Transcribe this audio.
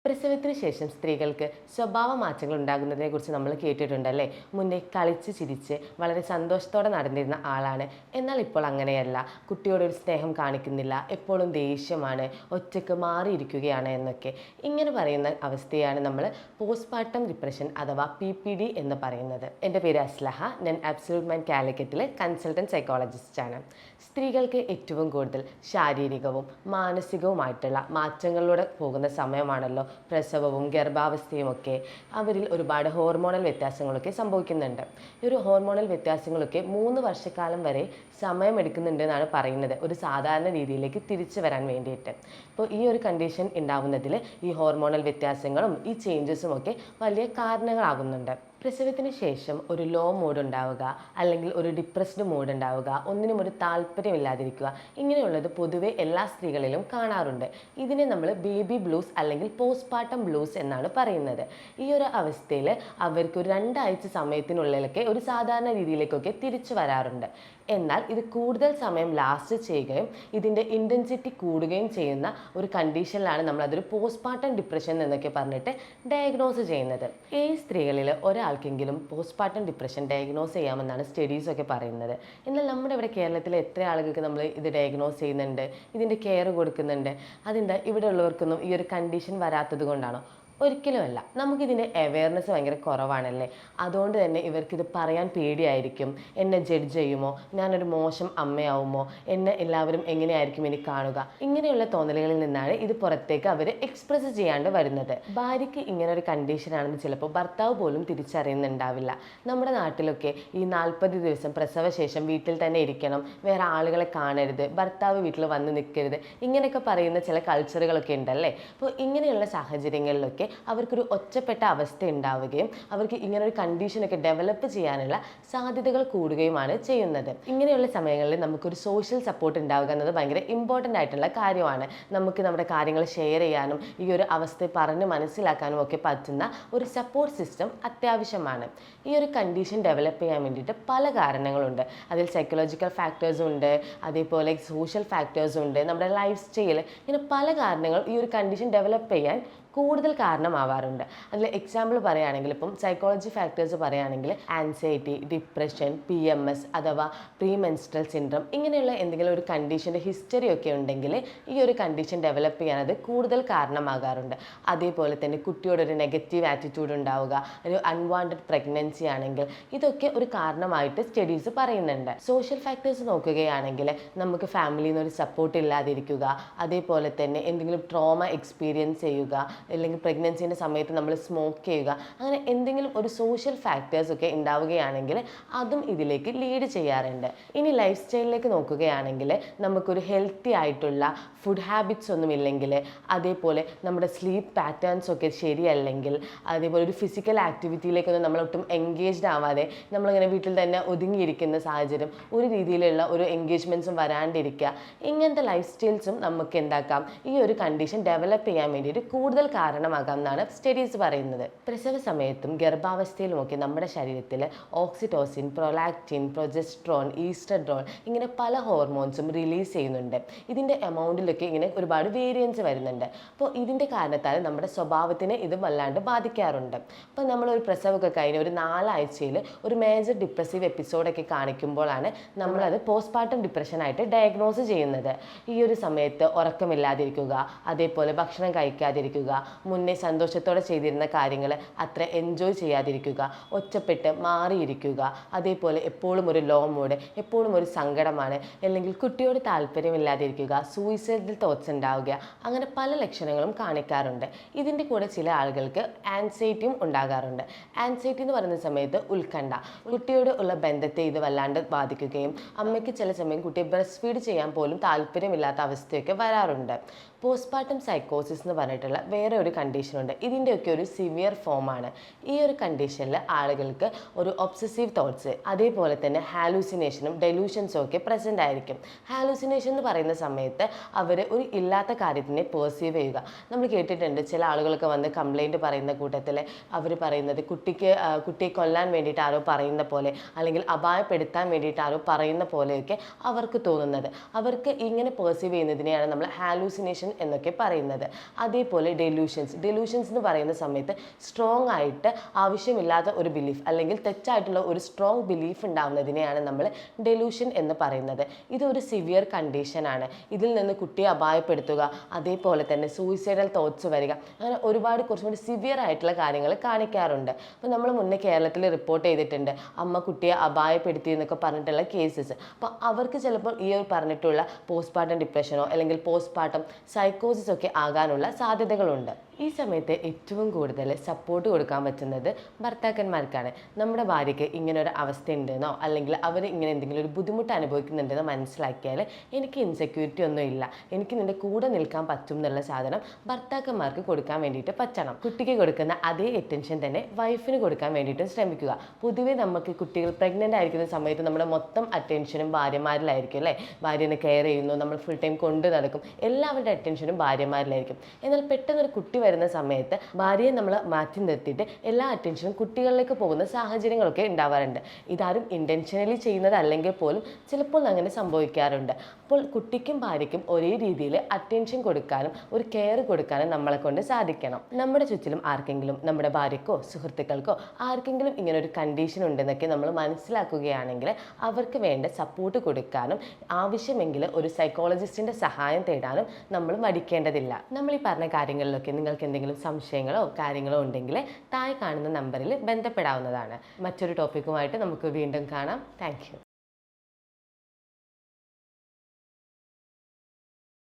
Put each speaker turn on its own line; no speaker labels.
പ്രസവത്തിന് ശേഷം സ്ത്രീകൾക്ക് സ്വഭാവ മാറ്റങ്ങൾ ഉണ്ടാകുന്നതിനെക്കുറിച്ച് നമ്മൾ കേട്ടിട്ടുണ്ടല്ലേ. മുന്നേ കളിച്ച് ചിരിച്ച് വളരെ സന്തോഷത്തോടെ നടന്നിരുന്ന ആളാണ്. എന്നാൽ ഇപ്പോൾ അങ്ങനെയല്ല. കുട്ടിയോടൊരു സ്നേഹം കാണിക്കുന്നില്ല, എപ്പോഴും ദേഷ്യമാണ്, ഒറ്റയ്ക്ക് മാറിയിരിക്കുകയാണ് എന്നൊക്കെ ഇങ്ങനെ പറയുന്ന അവസ്ഥയാണ് നമ്മൾ പോസ്റ്റ്പാർട്ടം ഡിപ്രഷൻ അഥവാ PPD എന്ന് പറയുന്നത്. എൻ്റെ പേര് അസ്ലഹ. ഞാൻ അബ്സല്യൂട്ട് മൈൻഡ് കാലിക്കറ്റിലെ കൺസൾട്ടൻറ്റ് സൈക്കോളജിസ്റ്റാണ്. സ്ത്രീകൾക്ക് ഏറ്റവും കൂടുതൽ ശാരീരികവും മാനസികവുമായിട്ടുള്ള മാറ്റങ്ങളിലൂടെ പോകുന്ന സമയമാണല്ലോ പ്രസവവും ഗർഭാവസ്ഥയും ഒക്കെ. അവരിൽ ഒരുപാട് ഹോർമോണൽ വ്യത്യാസങ്ങളൊക്കെ സംഭവിക്കുന്നുണ്ട്. ഈ ഒരു ഹോർമോണൽ വ്യത്യാസങ്ങളൊക്കെ 3 വർഷക്കാലം വരെ സമയമെടുക്കുന്നുണ്ട് എന്നാണ് പറയുന്നത്, ഒരു സാധാരണ രീതിയിലേക്ക് തിരിച്ചു വരാൻ വേണ്ടിയിട്ട്. അപ്പോൾ ഈ ഒരു കണ്ടീഷൻ ഉണ്ടാവുന്നതിൽ ഈ ഹോർമോണൽ വ്യത്യാസങ്ങളും ഈ ചേഞ്ചസും ഒക്കെ വലിയ കാരണങ്ങളാകുന്നുണ്ട്. പ്രസവത്തിന് ശേഷം ഒരു ലോ മൂഡ് ഉണ്ടാവുക, അല്ലെങ്കിൽ ഒരു ഡിപ്രസ്ഡ് മൂഡ് ഉണ്ടാവുക, ഒന്നിനും ഒരു താല്പര്യമില്ലാതിരിക്കുക, ഇങ്ങനെയുള്ളത് പൊതുവെ എല്ലാ സ്ത്രീകളിലും കാണാറുണ്ട്. ഇതിനെ നമ്മൾ ബേബി ബ്ലൂസ് അല്ലെങ്കിൽ പോസ്റ്റ്പാർട്ടം ബ്ലൂസ് എന്നാണ് പറയുന്നത്. ഈ ഒരു അവസ്ഥയിൽ അവർക്ക് ഒരു 2 ആഴ്ച സമയത്തിനുള്ളിലൊക്കെ ഒരു സാധാരണ രീതിയിലേക്കൊക്കെ തിരിച്ചു വരാറുണ്ട്. എന്നാൽ ഇത് കൂടുതൽ സമയം ലാസ്റ്റ് ചെയ്യുകയും ഇതിൻ്റെ ഇൻറ്റൻസിറ്റി കൂടുകയും ചെയ്യുന്ന ഒരു കണ്ടീഷനിലാണ് നമ്മളതൊരു പോസ്റ്റ്പാർട്ടം ഡിപ്രഷൻ എന്നൊക്കെ പറഞ്ഞിട്ട് ഡയഗ്നോസ് ചെയ്യുന്നത്. ഈ സ്ത്രീകളിൽ ഒരാൾക്കെങ്കിലും പോസ്റ്റ്പാർട്ടം ഡിപ്രഷൻ ഡയഗ്നോസ് ചെയ്യാമെന്നാണ് സ്റ്റഡീസൊക്കെ പറയുന്നത്. എന്നാൽ നമ്മുടെ ഇവിടെ കേരളത്തിലെ എത്ര ആളുകൾക്ക് നമ്മൾ ഇത് ഡയഗ്നോസ് ചെയ്യുന്നുണ്ട്, ഇതിൻ്റെ കെയർ കൊടുക്കുന്നുണ്ട്? അതെന്താ ഇവിടെ ഉള്ളവർക്കൊന്നും ഈ ഒരു കണ്ടീഷൻ വരാത്തത് കൊണ്ടാണോ? ഒരിക്കലുമല്ല. നമുക്കിതിൻ്റെ അവെയർനെസ് ഭയങ്കര കുറവാണല്ലേ. അതുകൊണ്ട് തന്നെ ഇവർക്കിത് പറയാൻ പേടിയായിരിക്കും. എന്നെ ജഡ്ജ് ചെയ്യുമോ, ഞാനൊരു മോശം അമ്മയാവുമോ, എന്നെ എല്ലാവരും എങ്ങനെയായിരിക്കും എനിക്ക് കാണുക, ഇങ്ങനെയുള്ള തോന്നലുകളിൽ നിന്നാണ് ഇത് പുറത്തേക്ക് അവർ എക്സ്പ്രസ് ചെയ്യാണ്ട് വരുന്നത്. ഭാര്യയ്ക്ക് ഇങ്ങനെ ഒരു കണ്ടീഷനാണെന്ന് ചിലപ്പോൾ ഭർത്താവ് പോലും തിരിച്ചറിയുന്നുണ്ടാവില്ല. നമ്മുടെ നാട്ടിലൊക്കെ ഈ 40 ദിവസം പ്രസവശേഷം വീട്ടിൽ തന്നെ ഇരിക്കണം, വേറെ ആളുകളെ കാണരുത്, ഭർത്താവ് വീട്ടിൽ വന്ന് നിൽക്കരുത്, ഇങ്ങനെയൊക്കെ പറയുന്ന ചില കൾച്ചറുകളൊക്കെ ഉണ്ടല്ലേ. അപ്പോൾ ഇങ്ങനെയുള്ള സാഹചര്യങ്ങളിലൊക്കെ അവർക്കൊരു ഒറ്റപ്പെട്ട അവസ്ഥ ഉണ്ടാവുകയും അവർക്ക് ഇങ്ങനൊരു കണ്ടീഷനൊക്കെ ഡെവലപ്പ് ചെയ്യാനുള്ള സാധ്യതകൾ കൂടുകയുമാണ് ചെയ്യുന്നത്. ഇങ്ങനെയുള്ള സമയങ്ങളിൽ നമുക്കൊരു സോഷ്യൽ സപ്പോർട്ട് ഉണ്ടാവുക എന്നത് ഭയങ്കര ഇമ്പോർട്ടൻ്റ് ആയിട്ടുള്ള കാര്യമാണ്. നമുക്ക് നമ്മുടെ കാര്യങ്ങൾ ഷെയർ ചെയ്യാനും ഈ ഒരു അവസ്ഥ പറഞ്ഞ് മനസ്സിലാക്കാനും ഒക്കെ പറ്റുന്ന ഒരു സപ്പോർട്ട് സിസ്റ്റം അത്യാവശ്യമാണ്. ഈ ഒരു കണ്ടീഷൻ ഡെവലപ്പ് ചെയ്യാൻ വേണ്ടിയിട്ട് പല കാരണങ്ങളുണ്ട്. അതിൽ സൈക്കോളജിക്കൽ ഫാക്ടേഴ്സും ഉണ്ട്, അതേപോലെ സോഷ്യൽ ഫാക്ടേഴ്സും ഉണ്ട്, നമ്മുടെ ലൈഫ് സ്റ്റൈൽ, ഇങ്ങനെ പല കാരണങ്ങൾ ഈ ഒരു കണ്ടീഷൻ ഡെവലപ്പ് ചെയ്യാൻ കൂടുതൽ കാരണമാവാറുണ്ട്. അതിൽ എക്സാമ്പിൾ പറയുകയാണെങ്കിൽ ഇപ്പം സൈക്കോളജി ഫാക്ടേഴ്സ് പറയുകയാണെങ്കിൽ ആൻസൈറ്റി, ഡിപ്രഷൻ, PMS അഥവാ പ്രീ മെൻസ്ട്രൽ സിൻഡ്രം, ഇങ്ങനെയുള്ള എന്തെങ്കിലും ഒരു കണ്ടീഷൻ്റെ ഹിസ്റ്ററി ഒക്കെ ഉണ്ടെങ്കിൽ ഈ ഒരു കണ്ടീഷൻ ഡെവലപ്പ് ചെയ്യാൻ അത് കൂടുതൽ കാരണമാകാറുണ്ട്. അതേപോലെ തന്നെ കുട്ടിയോടൊരു നെഗറ്റീവ് ആറ്റിറ്റ്യൂഡ് ഉണ്ടാവുക, ഒരു അൺവാണ്ടഡ് പ്രഗ്നൻസി ആണെങ്കിൽ ഇതൊക്കെ ഒരു കാരണമായിട്ട് സ്റ്റഡീസ് പറയുന്നുണ്ട്. സോഷ്യൽ ഫാക്ടേഴ്സ് നോക്കുകയാണെങ്കിൽ നമുക്ക് ഫാമിലിയിൽ നിന്ന് ഒരു സപ്പോർട്ട് ഇല്ലാതിരിക്കുക, അതേപോലെ തന്നെ എന്തെങ്കിലും ട്രോമ എക്സ്പീരിയൻസ് ചെയ്യുക, അല്ലെങ്കിൽ പ്രഗ്നൻസിൻ്റെ സമയത്ത് നമ്മൾ സ്മോക്ക് ചെയ്യുക, അങ്ങനെ എന്തെങ്കിലും ഒരു സോഷ്യൽ ഫാക്ടേഴ്സ് ഒക്കെ ഉണ്ടാവുകയാണെങ്കിൽ അതും ഇതിലേക്ക് ലീഡ് ചെയ്യാറുണ്ട്. ഇനി ലൈഫ് സ്റ്റൈലിലേക്ക് നോക്കുകയാണെങ്കിൽ നമുക്കൊരു ഹെൽത്തി ആയിട്ടുള്ള ഫുഡ് ഹാബിറ്റ്സ് ഒന്നും ഇല്ലെങ്കിൽ, അതേപോലെ നമ്മുടെ സ്ലീപ്പ് പാറ്റേൺസ് ഒക്കെ ശരിയല്ലെങ്കിൽ, അതേപോലെ ഒരു ഫിസിക്കൽ ആക്ടിവിറ്റിയിലേക്കൊന്നും നമ്മളൊട്ടും എൻഗേജ്ഡ് ആവാതെ നമ്മളിങ്ങനെ വീട്ടിൽ തന്നെ ഒതുങ്ങിയിരിക്കുന്ന സാഹചര്യം, ഒരു രീതിയിലുള്ള ഒരു എൻഗേജ്മെൻറ്റ്സും വരാണ്ടിരിക്കുക, ഇങ്ങനത്തെ ലൈഫ് സ്റ്റൈൽസും നമുക്ക് എന്താക്കാം ഈ ഒരു കണ്ടീഷൻ ഡെവലപ്പ് ചെയ്യാൻ വേണ്ടിയിട്ട് കൂടുതൽ കാരണമാകാം എന്നാണ് സ്റ്റഡീസ് പറയുന്നത്. പ്രസവ സമയത്തും ഗർഭാവസ്ഥയിലുമൊക്കെ നമ്മുടെ ശരീരത്തിൽ ഓക്സിറ്റോസിൻ, പ്രൊലാക്റ്റിൻ, പ്രൊജസ്ട്രോൺ, ഈസ്ട്രഡോൾ, ഇങ്ങനെ പല ഹോർമോൺസും റിലീസ് ചെയ്യുന്നുണ്ട്. ഇതിൻ്റെ എമൗണ്ടിലൊക്കെ ഇങ്ങനെ ഒരുപാട് വേരിയൻസ് വരുന്നുണ്ട്. അപ്പോൾ ഇതിൻ്റെ കാരണത്താൽ നമ്മുടെ സ്വഭാവത്തിനെ ഇത് വല്ലാണ്ട് ബാധിക്കാറുണ്ട്. അപ്പോൾ നമ്മളൊരു പ്രസവമൊക്കെ കഴിഞ്ഞ് ഒരു 4 ആഴ്ചയിൽ ഒരു മേജർ ഡിപ്രസീവ് എപ്പിസോഡൊക്കെ കാണിക്കുമ്പോഴാണ് നമ്മളത് പോസ്റ്റ്പാർട്ടം ഡിപ്രഷനായിട്ട് ഡയഗ്നോസ് ചെയ്യുന്നത്. ഈ ഒരു സമയത്ത് ഉറക്കമില്ലാതിരിക്കുക, അതേപോലെ ഭക്ഷണം കഴിക്കാതിരിക്കുക, മുന്നേ സന്തോഷത്തോടെ ചെയ്തിരുന്ന കാര്യങ്ങൾ അത്ര എൻജോയ് ചെയ്യാതിരിക്കുക, ഒറ്റപ്പെട്ട് മാറിയിരിക്കുക, അതേപോലെ എപ്പോഴും ഒരു ലോ മൂഡ്, എപ്പോഴും ഒരു സങ്കടമാണ്, അല്ലെങ്കിൽ കുട്ടിയോട് താല്പര്യമില്ലാതിരിക്കുക, സൂയിസൈഡൽ തോട്ട്സ് ഉണ്ടാവുക, അങ്ങനെ പല ലക്ഷണങ്ങളും കാണിക്കാറുണ്ട്. ഇതിൻ്റെ കൂടെ ചില ആളുകൾക്ക് ആൻസൈറ്റിയും ഉണ്ടാകാറുണ്ട്. ആൻസൈറ്റി എന്ന് പറയുന്ന സമയത്ത് ഉത്കണ്ഠ, കുട്ടിയോട് ഉള്ള ബന്ധത്തെ ഇത് വല്ലാണ്ട് ബാധിക്കുകയും അമ്മയ്ക്ക് ചില സമയം കുട്ടിയെ ബ്രസ്റ്റ് ഫീഡ് ചെയ്യാൻ പോലും താല്പര്യമില്ലാത്ത അവസ്ഥയൊക്കെ വരാറുണ്ട്. പോസ്റ്റ്പാർട്ടം സൈക്കോസിസ് എന്ന് പറഞ്ഞിട്ടുള്ള വേറെ ഒരു കണ്ടീഷനുണ്ട്. ഇതിൻ്റെയൊക്കെ ഒരു സിവിയർ ഫോമാണ്. ഈ ഒരു കണ്ടീഷനിൽ ആളുകൾക്ക് ഒരു ഒബ്സസീവ് തോട്ട്സ്, അതേപോലെ തന്നെ ഹാലൂസിനേഷനും ഡെലൂഷൻസും ഒക്കെ പ്രസൻ്റ് ആയിരിക്കും. ഹാലൂസിനേഷൻ എന്ന് പറയുന്ന സമയത്ത് അവർ ഒരു ഇല്ലാത്ത കാര്യത്തിനെ പെർസീവ് ചെയ്യുക. നമ്മൾ കേട്ടിട്ടുണ്ട് ചില ആളുകളൊക്കെ വന്ന് കംപ്ലൈൻറ്റ് പറയുന്ന കൂട്ടത്തിൽ അവർ പറയുന്നത് കുട്ടിയെ കൊല്ലാൻ വേണ്ടിയിട്ട് ആരോ പറയുന്ന പോലെ, അല്ലെങ്കിൽ അപായപ്പെടുത്താൻ വേണ്ടിയിട്ട് ആരോ പറയുന്ന പോലെയൊക്കെ അവർക്ക് തോന്നുന്നത്. അവർക്ക് ഇങ്ങനെ പെർസീവ് ചെയ്യുന്നതിനെയാണ് നമ്മൾ ഹാലൂസിനേഷൻ എന്നൊക്കെ പറയുന്നത്. അതേപോലെ ഡെലൂഷൻസ് എന്ന് പറയുന്ന സമയത്ത് സ്ട്രോങ് ആയിട്ട് ആവശ്യമില്ലാത്ത ഒരു ബിലീഫ് അല്ലെങ്കിൽ തെറ്റായിട്ടുള്ള ഒരു സ്ട്രോങ് ബിലീഫ് ഉണ്ടാവുന്നതിനെയാണ് നമ്മൾ ഡെലൂഷൻ എന്ന് പറയുന്നത്. ഇതൊരു സിവിയർ കണ്ടീഷനാണ്. ഇതിൽ നിന്ന് കുട്ടിയെ അപായപ്പെടുത്തുക, അതേപോലെ തന്നെ സൂയിസൈഡൽ തോട്ട്സ് വരിക, അങ്ങനെ ഒരുപാട് കുറച്ചും കൂടി സിവിയർ ആയിട്ടുള്ള കാര്യങ്ങൾ കാണിക്കാറുണ്ട്. അപ്പോൾ നമ്മൾ മുന്നേ കേരളത്തിൽ റിപ്പോർട്ട് ചെയ്തിട്ടുണ്ട് അമ്മ കുട്ടിയെ അപായപ്പെടുത്തി എന്നൊക്കെ പറഞ്ഞിട്ടുള്ള കേസസ്. അപ്പോൾ അവർക്ക് ചിലപ്പോൾ ഈ ഒരു പറഞ്ഞിട്ടുള്ള പോസ്റ്റ്മോർട്ടം ഡിപ്രഷനോ അല്ലെങ്കിൽ പോസ്റ്റ്മോർട്ടം സൈക്കോസിസ് ഒക്കെ ആകാനുള്ള സാധ്യതകളുണ്ട്. ഈ സമയത്ത് ഏറ്റവും കൂടുതൽ സപ്പോർട്ട് കൊടുക്കാൻ പറ്റുന്നത് ഭർത്താക്കന്മാർക്കാണ്. നമ്മുടെ ഭാര്യയ്ക്ക് ഇങ്ങനെ ഒരു അവസ്ഥ ഉണ്ടെന്നോ അല്ലെങ്കിൽ അവർ ഇങ്ങനെ എന്തെങ്കിലും ഒരു ബുദ്ധിമുട്ട് അനുഭവിക്കുന്നുണ്ടെന്നോ മനസ്സിലാക്കിയാൽ എനിക്ക് ഇൻസെക്യൂരിറ്റി ഒന്നും ഇല്ല, എനിക്ക് നിൻ്റെ കൂടെ നിൽക്കാൻ പറ്റും എന്നുള്ള സാധനം ഭർത്താക്കന്മാർക്ക് കൊടുക്കാൻ വേണ്ടിയിട്ട് പറ്റണം. കുട്ടിക്ക് കൊടുക്കുന്ന അതേ അറ്റൻഷൻ തന്നെ വൈഫിന് കൊടുക്കാൻ വേണ്ടിയിട്ടും ശ്രമിക്കുക. പൊതുവേ നമുക്ക് കുട്ടികൾ പ്രഗ്നൻ്റ് ആയിരിക്കുന്ന സമയത്ത് നമ്മുടെ മൊത്തം അറ്റൻഷനും ഭാര്യമാരിലായിരിക്കും അല്ലേ. ഭാര്യനെ കെയർ ചെയ്യുന്നു, നമ്മൾ ഫുൾ ടൈം കൊണ്ട് നടക്കും, എല്ലാവരുടെ അറ്റൻഷനും ഭാര്യമാരിലായിരിക്കും. എന്നാൽ പെട്ടെന്നൊരു കുട്ടി വരുന്ന സമയത്ത് ഭാര്യയെ നമ്മൾ മാറ്റി നിർത്തിയിട്ട് എല്ലാ അറ്റൻഷനും കുട്ടികളിലേക്ക് പോകുന്ന സാഹചര്യങ്ങളൊക്കെ ഉണ്ടാവാറുണ്ട്. ഇതാരും ഇൻറ്റൻഷനലി ചെയ്യുന്നതല്ലെങ്കിൽ പോലും ചിലപ്പോൾ അങ്ങനെ സംഭവിക്കാറുണ്ട്. അപ്പോൾ കുട്ടിക്കും ഭാര്യയ്ക്കും ഒരേ രീതിയിൽ അറ്റൻഷൻ കൊടുക്കാനും ഒരു കെയർ കൊടുക്കാനും നമ്മളെ കൊണ്ട് സാധിക്കണം. നമ്മുടെ ചുറ്റിലും ആർക്കെങ്കിലും, നമ്മുടെ ഭാര്യയ്ക്കോ സുഹൃത്തുക്കൾക്കോ ആർക്കെങ്കിലും ഇങ്ങനെ ഒരു കണ്ടീഷൻ ഉണ്ടെന്നൊക്കെ നമ്മൾ മനസ്സിലാക്കുകയാണെങ്കിൽ അവർക്ക് വേണ്ട സപ്പോർട്ട് കൊടുക്കാനും ആവശ്യമെങ്കിൽ ഒരു സൈക്കോളജിസ്റ്റിൻ്റെ സഹായം തേടാനും നമ്മൾ മടിക്കേണ്ടതില്ല. നമ്മൾ ഈ പറഞ്ഞ കാര്യങ്ങളിലൊക്കെ നിങ്ങൾക്ക് എന്തെങ്കിലും സംശയങ്ങളോ കാര്യങ്ങളോ ഉണ്ടെങ്കിൽ താഴെ കാണുന്ന നമ്പറിൽ ബന്ധപ്പെടാവുന്നതാണ്. മറ്റൊരു ടോപ്പിക്കുമായിട്ട് നമുക്ക് വീണ്ടും കാണാം. Thank you.